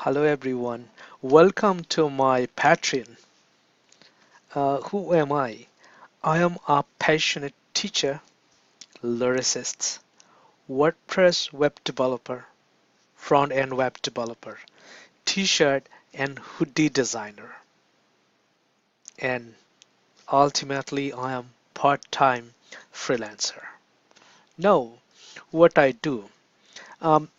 Hello everyone, welcome to my Patreon. Who am I? I am a passionate teacher, lyricist, WordPress web developer, front-end web developer, t-shirt and hoodie designer, and ultimately I am part-time freelancer. Now, what I do? Um,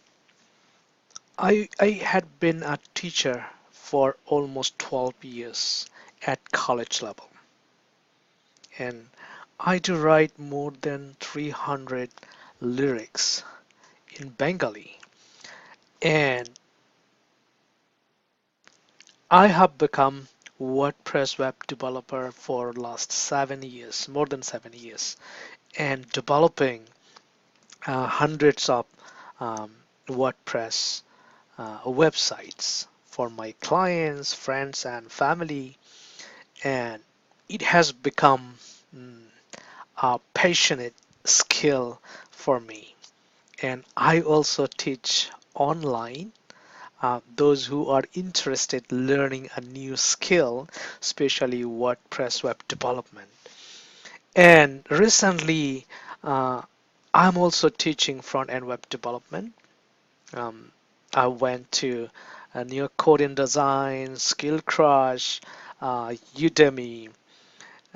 I had been a teacher for almost 12 years at college level. And I do write more than 300 lyrics in Bengali. And I have become WordPress web developer for last 7 years, more than 7 years, and developing hundreds of um, WordPress websites for my clients, friends, and family. And it has become mm, a passionate skill for me. And I also teach online those who are interested learning a new skill, especially WordPress web development. And recently, uh, I'm also teaching front-end web development. Um, I went to a new coding design, Skill Crush, Udemy,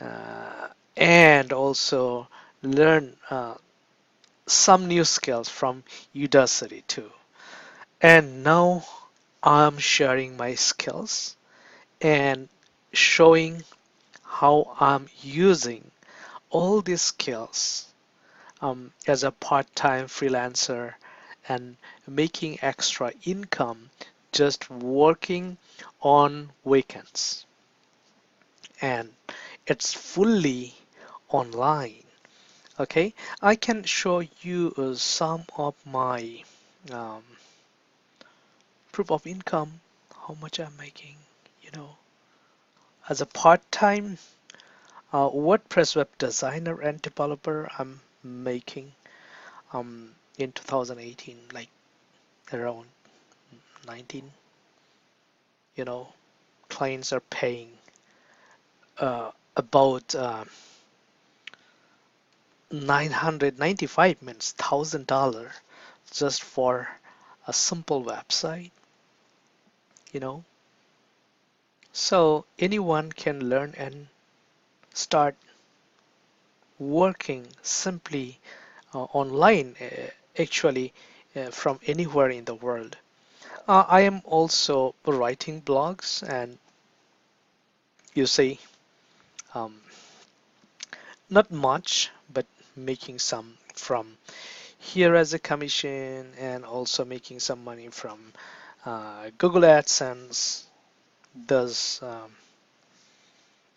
uh, and also learn some new skills from Udacity too. And now I'm sharing my skills and showing how I'm using all these skills as a part-time freelancer and making extra income just working on weekends. And it's fully online. Okay, I can show you some of my um, proof of income, how much I'm making, you know, as a part-time WordPress web designer and developer. I'm making in 2018 like around 19. You know, clients are paying about 995 means $1,000 just for a simple website. You know, so anyone can learn and start working simply online, actually, from anywhere in the world. I am also writing blogs, and you see, um, not much, but making some from here as a commission, and also making some money from Google AdSense. Thus,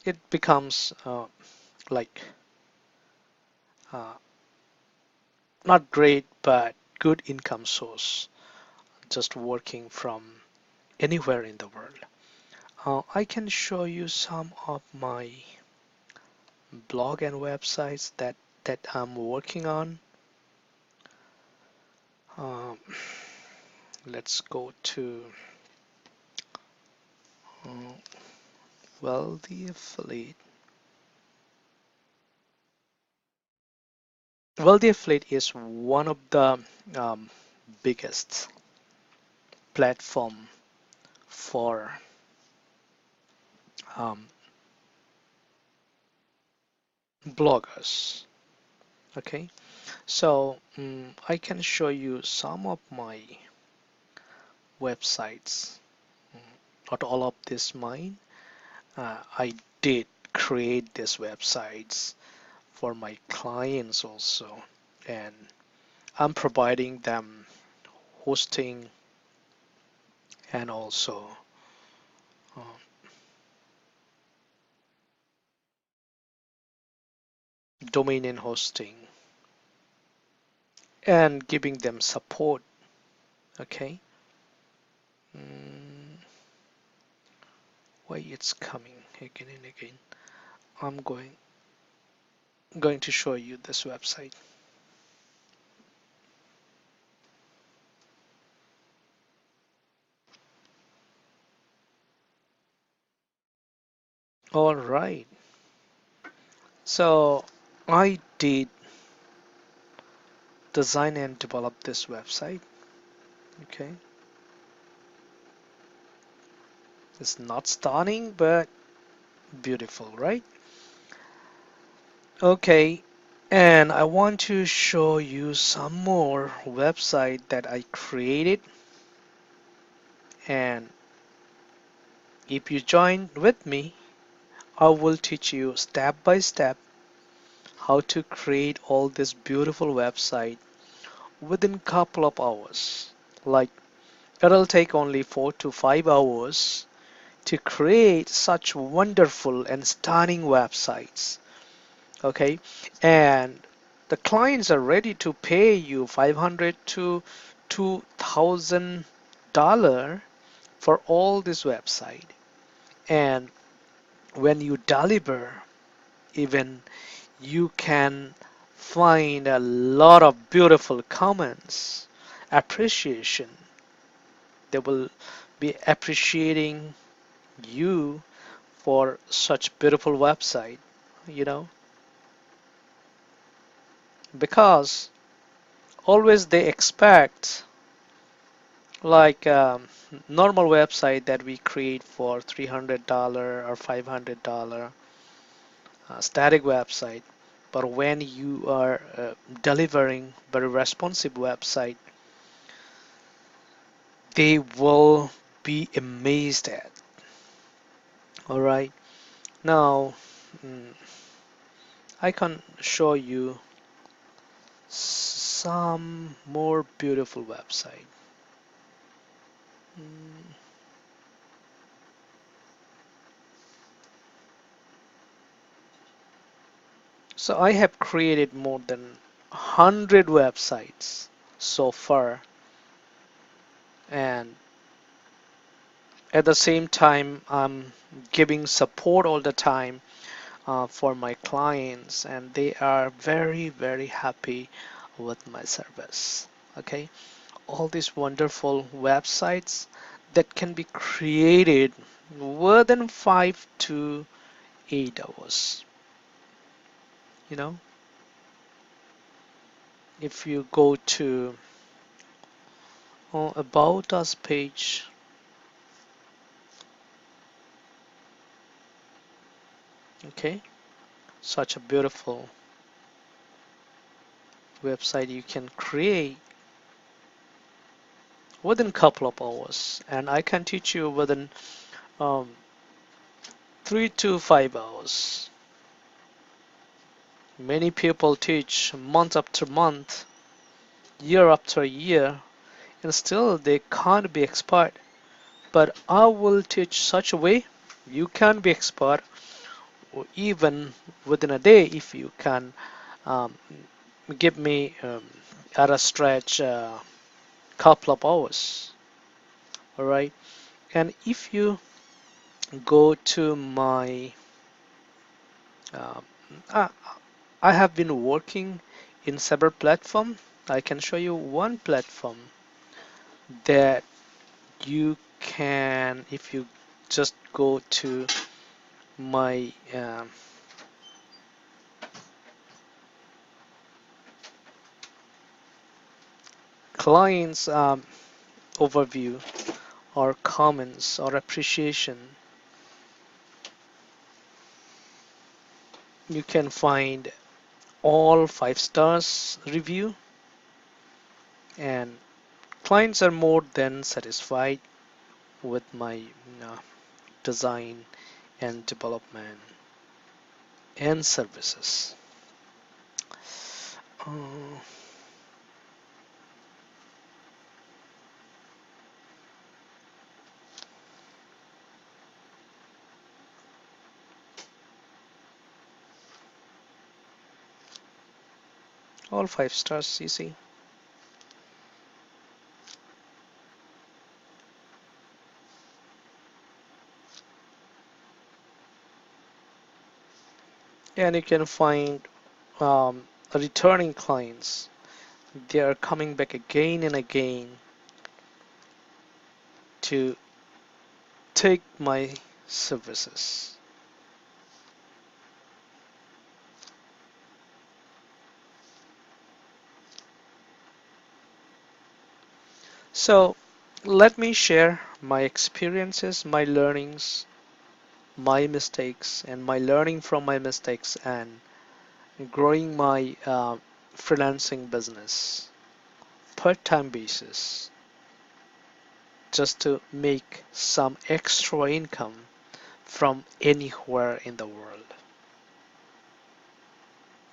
it becomes like uh, not great, but good income source, just working from anywhere in the world. I can show you some of my blog and websites that I'm working on. Um, let's go to uh, Wealthy Affiliate. Wealthy Affiliate is one of the um, biggest platform for um, bloggers. Okay, so I can show you some of my websites. Not all of this mine. I did create these websites for my clients also, and I'm providing them hosting and also uh, domain and hosting and giving them support. Okay, mm, why it's coming again and again. I'm going to show you this website. All right. So I did design and develop this website. Okay. It's not stunning, but beautiful, right? Okay. And I want to show you some more website that I created. And if you join with me, I will teach you step by step how to create all this beautiful website within couple of hours. Like it'll take only 4 to 5 hours to create such wonderful and stunning websites. Okay, and the clients are ready to pay you 500 to $2,000 for all this website. And when you deliver, even you can find a lot of beautiful comments, appreciation. They will be appreciating you for such beautiful website, you know, because always they expect like normal website that we create for $300 or $500 static website. But when you are delivering very responsive website, they will be amazed at. All right. Now, mm, I can show you some more beautiful website. Mm, So I have created more than 100 websites so far, and at the same time, I'm giving support all the time for my clients, and they are very, very happy with my service. Okay, all these wonderful websites that can be created within 5 to 8 hours. You know, if you go to About Us page, okay, such a beautiful website you can create within a couple of hours, and I can teach you within um, 3 to 5 hours. Many people teach month after month, year after year, and still they can't be expert. But I will teach such a way you can be expert, or even within a day if you can um, give me at a stretch couple of hours. All right, and if you go to my um, I, I have been working in several platforms. I can show you one platform that you can, if you just go to my clients overview or comments or appreciation, you can find all 5 stars review, and clients are more than satisfied with my design and development and services. Uh, all 5 stars, you see. And you can find returning clients. They are coming back again and again to take my services. So let me share my experiences, my learnings, my mistakes, and my learning from my mistakes, and growing my freelancing business part-time basis just to make some extra income from anywhere in the world.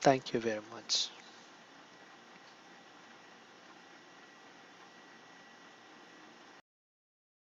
Thank you very much.